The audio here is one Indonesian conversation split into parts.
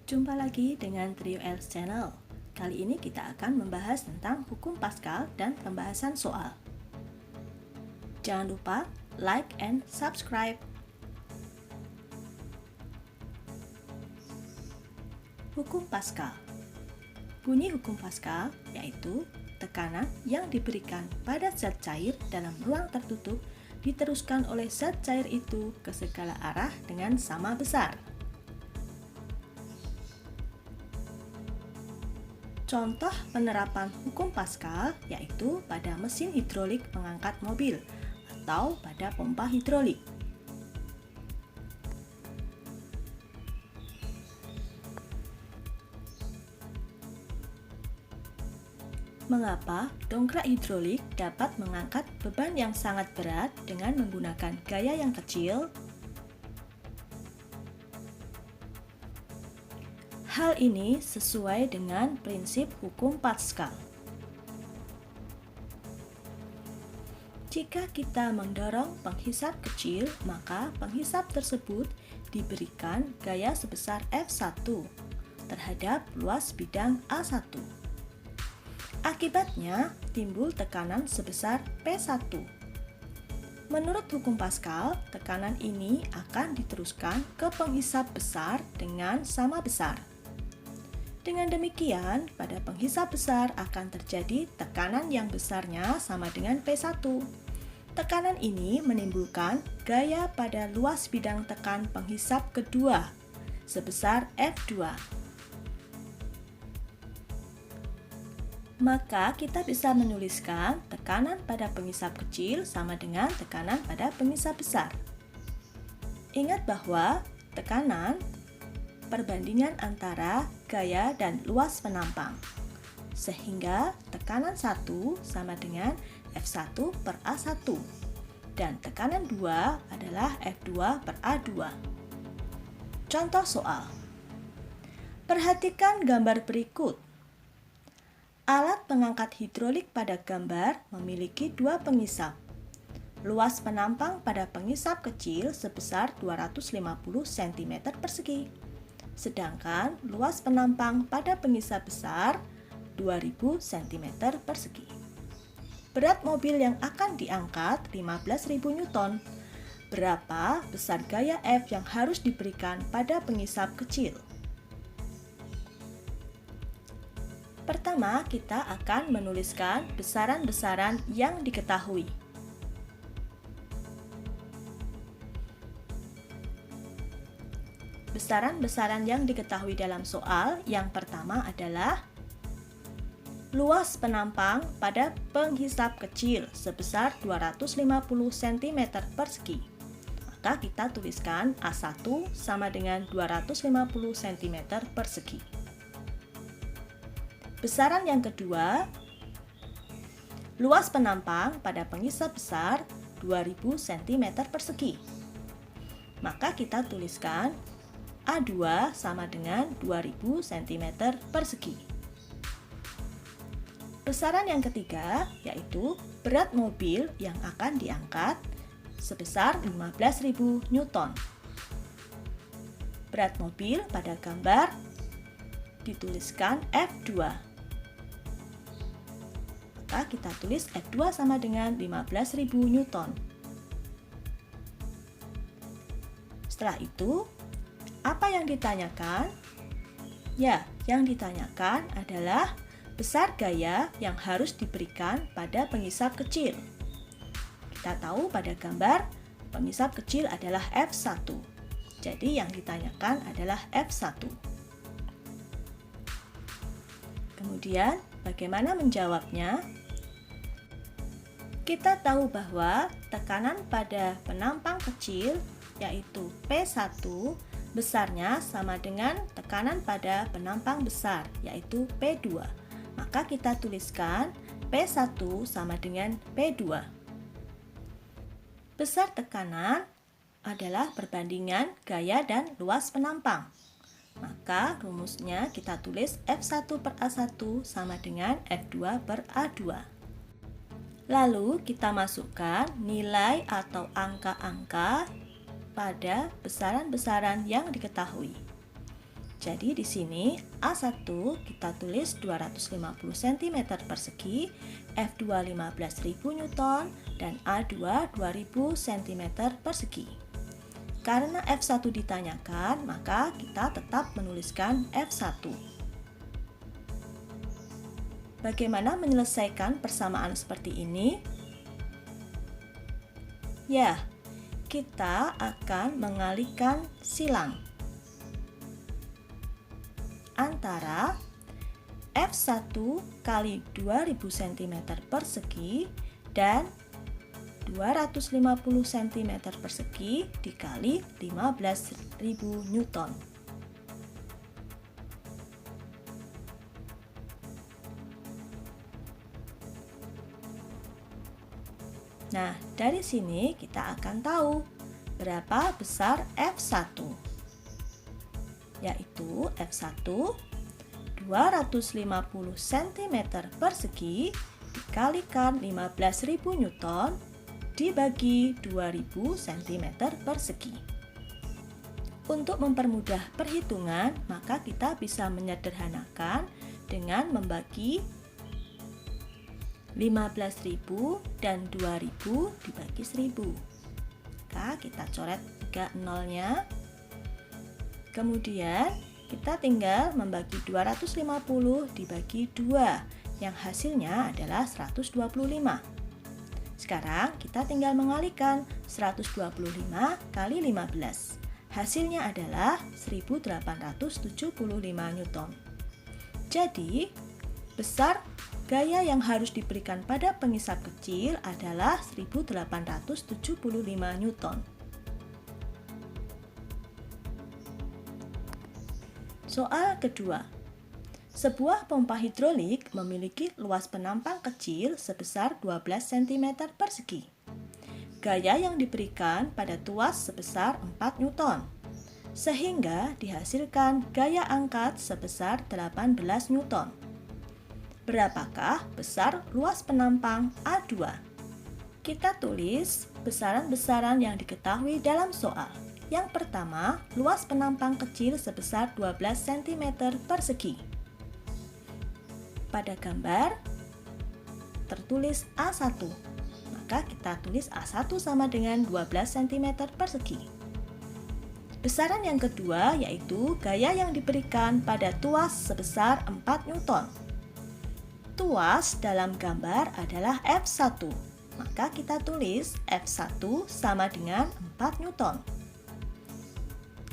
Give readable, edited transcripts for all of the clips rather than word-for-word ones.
Jumpa lagi dengan Trio Els Channel. Kali ini kita akan membahas tentang hukum Pascal dan pembahasan soal. Jangan lupa like and subscribe. Hukum Pascal. Bunyi hukum Pascal yaitu tekanan yang diberikan pada zat cair dalam ruang tertutup diteruskan oleh zat cair itu ke segala arah dengan sama besar. Contoh penerapan hukum Pascal yaitu pada mesin hidrolik pengangkat mobil atau pada pompa hidrolik. Mengapa dongkrak hidrolik dapat mengangkat beban yang sangat berat dengan menggunakan gaya yang kecil? Hal ini sesuai dengan prinsip hukum Pascal. Jika kita mendorong penghisap kecil, maka penghisap tersebut diberikan gaya sebesar F1 terhadap luas bidang A1. Akibatnya, timbul tekanan sebesar P1. Menurut hukum Pascal, tekanan ini akan diteruskan ke penghisap besar dengan sama besar. Dengan demikian, pada penghisap besar akan terjadi tekanan yang besarnya sama dengan P1. Tekanan ini menimbulkan gaya pada luas bidang tekan penghisap kedua sebesar F2. Maka kita bisa menuliskan tekanan pada penghisap kecil sama dengan tekanan pada penghisap besar. Ingat bahwa tekanan perbandingan antara gaya dan luas penampang. Sehingga tekanan 1 sama dengan F1 per A1 dan tekanan 2 adalah F2 per A2. Contoh soal. Perhatikan gambar berikut. Alat pengangkat hidrolik pada gambar memiliki dua penghisap. Luas penampang pada penghisap kecil sebesar 250 cm persegi. Sedangkan luas penampang pada penghisap besar 2000 cm persegi. Berat mobil yang akan diangkat 15.000 Newton. Berapa besar gaya F yang harus diberikan pada penghisap kecil? Pertama, kita akan menuliskan besaran-besaran yang diketahui. Besaran-besaran yang diketahui dalam soal yang pertama adalah luas penampang pada penghisap kecil sebesar 250 cm persegi. Maka kita tuliskan A1 sama dengan 250 cm persegi. Besaran yang kedua, luas penampang pada penghisap besar 2000 cm persegi. Maka kita tuliskan A2 sama dengan 2000 cm persegi. Besaran yang ketiga yaitu berat mobil yang akan diangkat sebesar 15.000 Newton. Berat mobil pada gambar dituliskan F2. Maka kita tulis F2 sama dengan 15.000 Newton. Setelah itu, apa yang ditanyakan? Ya, yang ditanyakan adalah besar gaya yang harus diberikan pada penghisap kecil. Kita tahu pada gambar, penghisap kecil adalah F1. Jadi yang ditanyakan adalah F1. Kemudian, bagaimana menjawabnya? Kita tahu bahwa tekanan pada penampang kecil, yaitu P1, besarnya sama dengan tekanan pada penampang besar, yaitu P2. Maka kita tuliskan P1 sama dengan P2. Besar tekanan adalah perbandingan gaya dan luas penampang. Maka rumusnya kita tulis F1 per A1 sama dengan F2 per A2. Lalu kita masukkan nilai atau angka-angka pada besaran-besaran yang diketahui. Jadi di sini A1 kita tulis 250 cm persegi, F2 15.000 Newton, dan A2 2000 cm persegi. Karena F1 ditanyakan, maka kita tetap menuliskan F1. Bagaimana menyelesaikan persamaan seperti ini? Ya, kita akan mengalihkan silang antara F1 kali 2000 cm persegi dan 250 cm persegi dikali 15.000 Newton. Nah, dari sini kita akan tahu berapa besar F1. Yaitu F1 250 cm persegi dikalikan 15.000 Newton dibagi 2000 cm persegi. Untuk mempermudah perhitungan, maka kita bisa menyederhanakan dengan membagi 15.000 dan 2.000 dibagi 1.000. Maka kita coret 3 nolnya. Kemudian kita tinggal membagi 250 dibagi 2, yang hasilnya adalah 125. Sekarang kita tinggal mengalihkan 125 kali 15. Hasilnya adalah 1875 Newton. Jadi, besar gaya yang harus diberikan pada pengisap kecil adalah 1875 Newton. Soal kedua. Sebuah pompa hidrolik memiliki luas penampang kecil sebesar 12 cm persegi. Gaya yang diberikan pada tuas sebesar 4 Newton, sehingga dihasilkan gaya angkat sebesar 18 Newton. Berapakah besar luas penampang A2? Kita tulis besaran-besaran yang diketahui dalam soal. Yang pertama, luas penampang kecil sebesar 12 cm persegi. Pada gambar tertulis A1, maka kita tulis A1 sama dengan 12 cm persegi. Besaran yang kedua yaitu gaya yang diberikan pada tuas sebesar 4 Newton. Tuas dalam gambar adalah F1, maka kita tulis F1 sama dengan 4 Newton.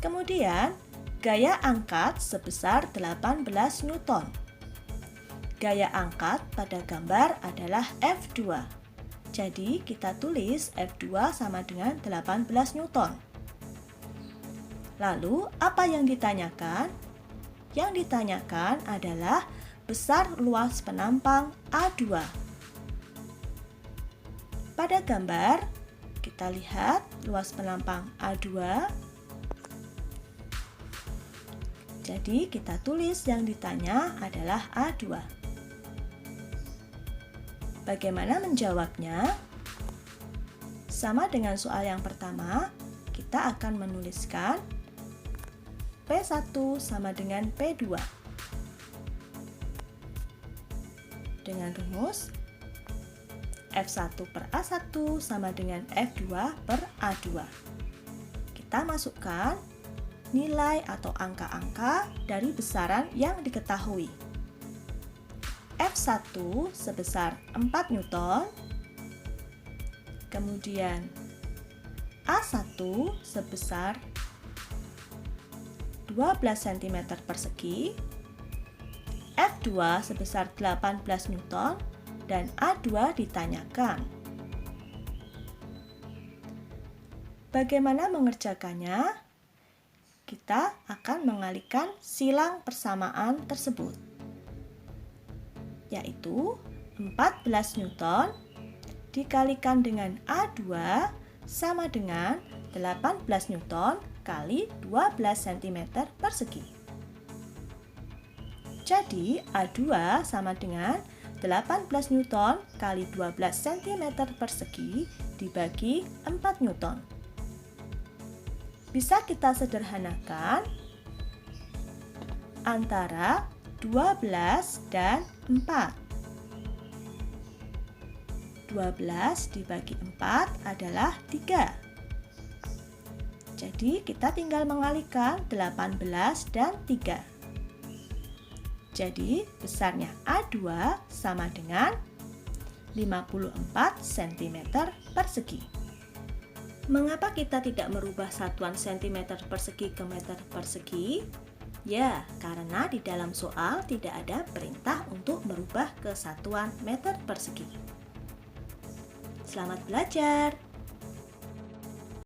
Kemudian, gaya angkat sebesar 18 Newton. Gaya angkat pada gambar adalah F2. Jadi, kita tulis F2 sama dengan 18 Newton. Lalu, apa yang ditanyakan? Yang ditanyakan adalah besar luas penampang A2. Pada gambar, kita lihat luas penampang A2. Jadi, kita tulis yang ditanya adalah A2. Bagaimana menjawabnya? Sama dengan soal yang pertama, kita akan menuliskan P1 sama dengan P2. Dengan rumus F1 per A1 sama dengan F2 per A2. Kita masukkan nilai atau angka-angka dari besaran yang diketahui. F1 sebesar 4 Newton, kemudian A1 sebesar 12 cm persegi, F2 sebesar 18 Newton, dan A2 ditanyakan. Bagaimana mengerjakannya? Kita akan mengalihkan silang persamaan tersebut, yaitu 14 Newton dikalikan dengan A2 sama dengan 18 Newton kali 12 cm persegi. Jadi A2 sama dengan 18 Newton kali 12 cm persegi dibagi 4 Newton. Bisa kita sederhanakan. antara 12 dan 4. 12 dibagi 4 adalah 3. Jadi kita tinggal mengalihkan 18 dan 3. Jadi besarnya A2 sama dengan 54 cm persegi. Mengapa kita tidak merubah satuan cm persegi ke meter persegi? Ya, karena di dalam soal tidak ada perintah untuk merubah ke satuan meter persegi. Selamat belajar!